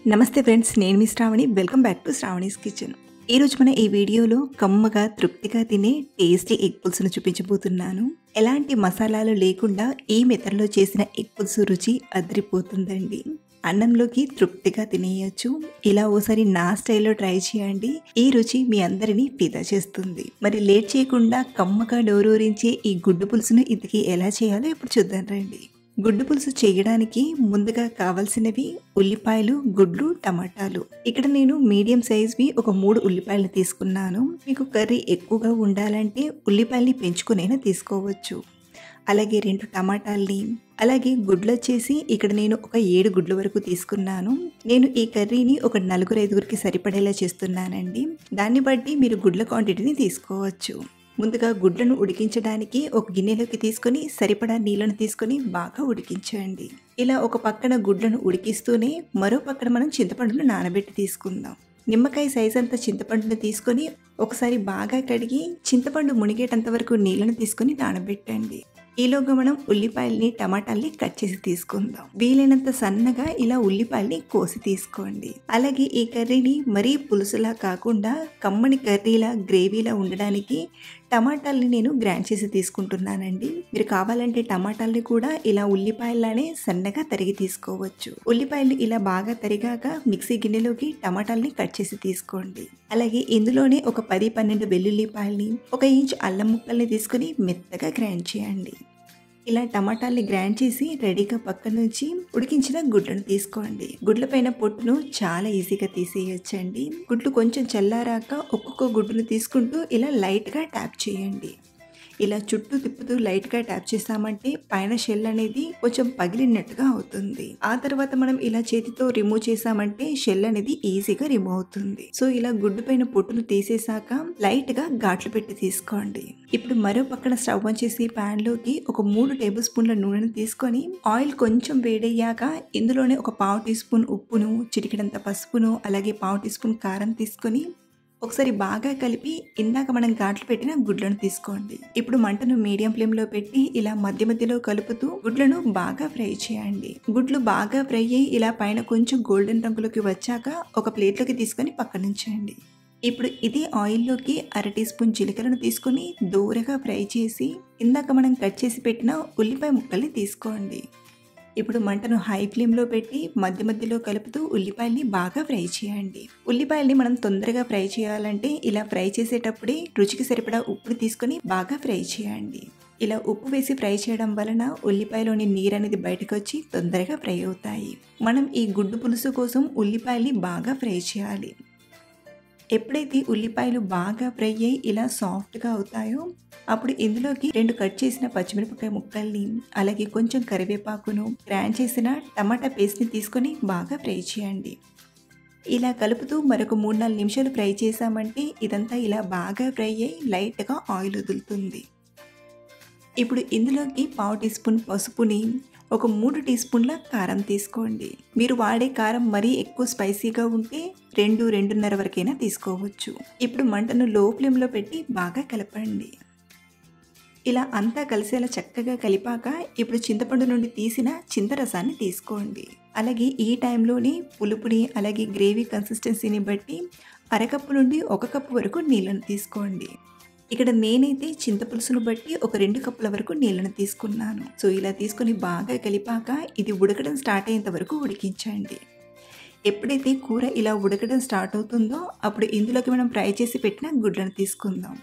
నమస్తే ఫ్రెండ్స్, నేను మీ Shravani. Welcome back to Shravani's kitchen. ఈరోజు మన ఈ వీడియోలో కమ్మగా తృప్తిగా తినే టేస్టీ ఎగ్ పులుసును చూపించబోతున్నాను. ఎలాంటి మసాలాలు లేకుండా ఈ మెథడ్లో చేసిన ఎగ్ పులుసు రుచి అదిరిపోతుందండి. అన్నంలోకి తృప్తిగా తినేయచ్చు. ఇలా ఓసారి నా స్టైల్లో ట్రై చేయండి. ఈ రుచి మీ అందరినీ ఫిదా చేస్తుంది. మరి లేట్ చేయకుండా కమ్మగా నోరూరించే ఈ గుడ్డు పులుసును ఇంతకీ ఎలా చేయాలో ఇప్పుడు చూద్దాం రండి. గుడ్డు పులుసు చేయడానికి ముందుగా కావాల్సినవి ఉల్లిపాయలు, గుడ్లు, టమాటాలు. ఇక్కడ నేను మీడియం సైజ్వి ఒక 3 ఉల్లిపాయలు తీసుకున్నాను. మీకు కర్రీ ఎక్కువగా ఉండాలంటే ఉల్లిపాయల్ని పెంచుకునైనా తీసుకోవచ్చు. అలాగే 2 టమాటాల్ని, అలాగే గుడ్లు వచ్చేసి ఇక్కడ నేను ఒక 7 గుడ్ల వరకు తీసుకున్నాను. నేను ఈ కర్రీని ఒక 4-5కి సరిపడేలా చేస్తున్నానండి. దాన్ని బట్టి మీరు గుడ్ల క్వాంటిటీని తీసుకోవచ్చు. ముందుగా గుడ్లను ఉడికించడానికి ఒక గిన్నెలోకి తీసుకొని సరిపడా నీళ్ళను తీసుకొని బాగా ఉడికించండి. ఇలా ఒక పక్కన గుడ్లను ఉడికిస్తూనే మరో పక్కన మనం చింతపండును నానబెట్టి తీసుకుందాం. నిమ్మకాయ సైజ్ అంత చింతపండును తీసుకొని ఒకసారి బాగా కడిగి చింతపండు మునిగేటంత వరకు నీళ్ళను తీసుకొని నానబెట్టండి. ఈలోగా మనం ఉల్లిపాయల్ని, టమాటాల్ని కట్ చేసి తీసుకుందాం. వీలైనంత సన్నగా ఇలా ఉల్లిపాయల్ని కోసి తీసుకోండి. అలాగే ఈ కర్రీని మరీ పులుసులా కాకుండా కమ్మని కర్రీలా, గ్రేవీలా ఉండడానికి టమాటాల్ని నేను గ్రైండ్ చేసి తీసుకుంటున్నానండి. మీరు కావాలంటే టమాటాల్ని కూడా ఇలా ఉల్లిపాయలానే సన్నగా తరిగి తీసుకోవచ్చు. ఉల్లిపాయలు ఇలా బాగా తరిగాక మిక్సీ గిన్నెలోకి టమాటాల్ని కట్ చేసి తీసుకోండి. అలాగే ఇందులోనే ఒక 10-12 వెల్లుల్లిపాయల్ని, 1 ఇంచ్ అల్లం ముక్కల్ని తీసుకుని మెత్తగా గ్రైండ్ చేయండి. ఇలా టమాటాల్ని గ్రైండ్ చేసి రెడీగా పక్కన నుంచి ఉడికించిన గుడ్లను తీసుకోండి. గుడ్ల పైన పొట్టును చాలా ఈజీగా తీసేయొచ్చండి. గుడ్లు కొంచెం చల్లారాక ఒక్కొక్క గుడ్డును తీసుకుంటూ ఇలా లైట్గా ట్యాప్ చేయండి. ఇలా చుట్టూ తిప్పుతూ లైట్గా ట్యాప్ చేసామంటే పైన షెల్ అనేది కొంచెం పగిలినట్టుగా అవుతుంది. ఆ తర్వాత మనం ఇలా చేతితో రిమూవ్ చేసామంటే షెల్ అనేది ఈజీగా రిమూవ్ అవుతుంది. సో ఇలా గుడ్డు పైన పొట్టును తీసేసాక లైట్గా ఘాట్లు పెట్టి తీసుకోండి. ఇప్పుడు మరో పక్కన స్టవ్ ఆన్ చేసి ప్యాన్ లోకి ఒక 3 టేబుల్ స్పూన్ల నూనెను తీసుకొని ఆయిల్ కొంచెం వేడయ్యాక ఇందులోనే ఒక 1/2 టీ స్పూన్ ఉప్పును, చిటికెడంత పసుపును, అలాగే 1/2 టీ స్పూన్ కారం తీసుకొని ఒకసారి బాగా కలిపి ఇందాక మనం ఘాట్లు పెట్టిన గుడ్లను తీసుకోండి. ఇప్పుడు మంటను మీడియం ఫ్లేమ్లో పెట్టి ఇలా మధ్య మధ్యలో కలుపుతూ గుడ్లను బాగా ఫ్రై చేయండి. గుడ్లు బాగా ఫ్రై అయ్యి ఇలా పైన కొంచెం గోల్డెన్ రంగులోకి వచ్చాక ఒక ప్లేట్లోకి తీసుకొని పక్కనుంచండి. ఇప్పుడు ఇదే ఆయిల్లోకి 1/2 టీ స్పూన్ జీలకర్రను తీసుకొని దూరగా ఫ్రై చేసి ఇందాక మనం కట్ చేసి పెట్టిన ఉల్లిపాయ ముక్కల్ని తీసుకోండి. ఇప్పుడు మంటను హై ఫ్లేమ్లో పెట్టి మధ్య మధ్యలో కలుపుతూ ఉల్లిపాయల్ని బాగా ఫ్రై చేయండి. ఉల్లిపాయల్ని మనం తొందరగా ఫ్రై చేయాలంటే ఇలా ఫ్రై చేసేటప్పుడే రుచికి సరిపడా ఉప్పుని తీసుకొని బాగా ఫ్రై చేయండి. ఇలా ఉప్పు వేసి ఫ్రై చేయడం వలన ఉల్లిపాయలోని నీరు అనేది బయటకు వచ్చి తొందరగా ఫ్రై అవుతాయి. మనం ఈ గుడ్డు పులుసు కోసం ఉల్లిపాయల్ని బాగా ఫ్రై చేయాలి. ఎప్పుడైతే ఉల్లిపాయలు బాగా ఫ్రై అయ్యి ఇలా సాఫ్ట్గా అవుతాయో అప్పుడు ఇందులోకి 2 కట్ చేసిన పచ్చిమిరపకాయ ముక్కల్ని, అలాగే కొంచెం కరివేపాకును, గ్రైండ్ చేసిన టమాటా పేస్ట్ని తీసుకొని బాగా ఫ్రై చేయండి. ఇలా కలుపుతూ మరొక 3-4 నిమిషాలు ఫ్రై చేసామంటే ఇదంతా ఇలా బాగా ఫ్రై అయ్యి లైట్గా ఆయిల్ వదులుతుంది. ఇప్పుడు ఇందులోకి 1/2 టీ స్పూన్ పసుపుని, ఒక 3 టీ స్పూన్ల కారం తీసుకోండి. మీరు వాడే కారం మరీ ఎక్కువ స్పైసీగా ఉంటే 2-2.5 వరకైనా తీసుకోవచ్చు. ఇప్పుడు మంటను లో ఫ్లేమ్లో పెట్టి బాగా కలపండి. ఇలా అంతా కలిసేలా చక్కగా కలిపాక ఇప్పుడు చింతపండు నుండి తీసిన చింతరసాన్ని తీసుకోండి. అలాగే ఈ టైంలోనే పులుపుని, అలాగే గ్రేవీ కన్సిస్టెన్సీని బట్టి 1/2 కప్పు నుండి 1 కప్పు వరకు నీళ్ళను తీసుకోండి. ఇక్కడ నేనైతే చింతపులుసును బట్టి ఒక 2 కప్పుల వరకు నీళ్ళను తీసుకున్నాను. సో ఇలా తీసుకొని బాగా కలిపాక ఇది ఉడకడం స్టార్ట్ అయ్యేంత వరకు ఉడికించండి. ఎప్పుడైతే కూర ఇలా ఉడకడం స్టార్ట్ అవుతుందో అప్పుడు ఇందులోకి మనం ఫ్రై చేసి పెట్టిన గుడ్లను తీసుకుందాం.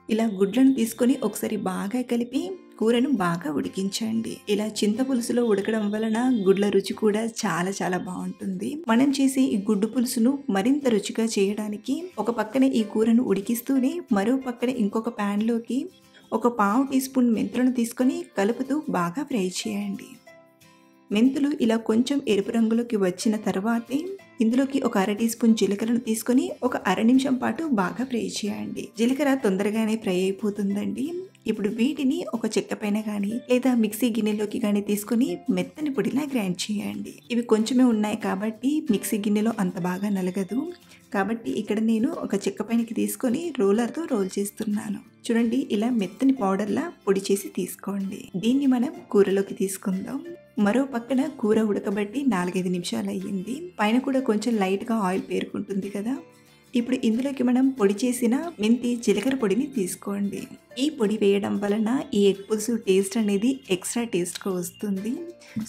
ఇలా గుడ్లను తీసుకొని ఒకసారి బాగా కలిపి కూరను బాగా ఉడికించండి. ఇలా చింతపులుసులో ఉడకడం వలన గుడ్ల రుచి కూడా చాలా చాలా బాగుంటుంది. మనం చేసే ఈ గుడ్డు పులుసును మరింత రుచిగా చేయడానికి ఒక పక్కన ఈ కూరను ఉడికిస్తూనే మరో పక్కన ఇంకొక ప్యాన్లోకి ఒక 1/2 టీ స్పూన్ మెంతులను తీసుకొని కలుపుతూ బాగా ఫ్రై చేయండి. మెంతులు ఇలా కొంచెం ఎరుపు రంగులోకి వచ్చిన తర్వాతే ఇందులోకి ఒక 1/2 టీ స్పూన్ జీలకర్రను తీసుకొని ఒక 1/2 నిమిషం పాటు బాగా ఫ్రై చేయండి. జీలకర్ర తొందరగానే ఫ్రై అయిపోతుందండి. ఇప్పుడు వీటిని ఒక చెక్క పైన కానీ లేదా మిక్సీ గిన్నెలోకి కానీ తీసుకొని మెత్తని పొడిలా గ్రైండ్ చేయండి. ఇవి కొంచెమే ఉన్నాయి కాబట్టి మిక్సీ గిన్నెలో అంత బాగా నలగదు. కాబట్టి ఇక్కడ నేను ఒక చెక్క పైనకి తీసుకొని రోలర్తో రోల్ చేస్తున్నాను. చూడండి, ఇలా మెత్తని పౌడర్లా పొడి చేసి తీసుకోండి. దీన్ని మనం కూరలోకి తీసుకుందాం. మరో పక్కన కూర ఉడకబట్టి 4-5 నిమిషాలు అయ్యింది. పైన కూడా కొంచెం లైట్గా ఆయిల్ పేరుకుంటుంది కదా. ఇప్పుడు ఇందులోకి మనం పొడి చేసిన మెంతి జీలకర్ర పొడిని తీసుకోండి. ఈ పొడి వేయడం వలన ఈ ఎగ్ పులుసు టేస్ట్ అనేది ఎక్స్ట్రా టేస్ట్గా వస్తుంది.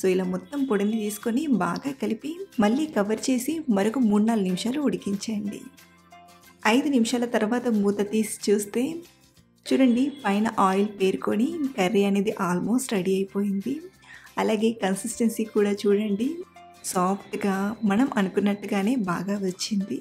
సో ఇలా మొత్తం పొడిని తీసుకొని బాగా కలిపి మళ్ళీ కవర్ చేసి మరొక 3-4 నిమిషాలు ఉడికించండి. 5 నిమిషాల తర్వాత మూత తీసి చూస్తే చూడండి, పైన ఆయిల్ పేరుకొని కర్రీ అనేది ఆల్మోస్ట్ రెడీ అయిపోయింది. అలాగే కన్సిస్టెన్సీ కూడా చూడండి, సాఫ్ట్గా మనం అనుకున్నట్టుగానే బాగా వచ్చింది.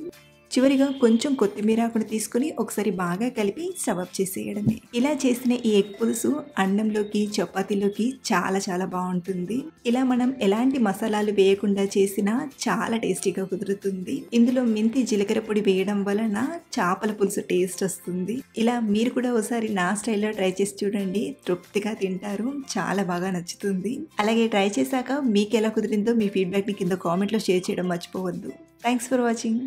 చివరిగా కొంచెం కొత్తిమీర ఆకును తీసుకొని ఒకసారి బాగా కలిపి స్టవ్ ఆఫ్ చేసేయడమే. ఇలా చేసిన ఈ ఎగ్ పులుసు అన్నంలోకి చపాతీలోకి చాలా చాలా బాగుంటుంది. ఇలా మనం ఎలాంటి మసాలాలు వేయకుండా చేసినా చాలా టేస్టీగా కుదురుతుంది. ఇందులో మెంతి జీలకర్ర పొడి వేయడం వలన చేపల పులుసు టేస్ట్ వస్తుంది. ఇలా మీరు కూడా ఒకసారి నా స్టైల్లో ట్రై చేసి చూడండి, తృప్తిగా తింటారు, చాలా బాగా నచ్చుతుంది. అలాగే ట్రై చేశాక మీకు ఎలా కుదిరిందో మీ ఫీడ్బ్యాక్ని కింద కామెంట్లో షేర్ చేయడం మర్చిపోవద్దు. Thanks for watching.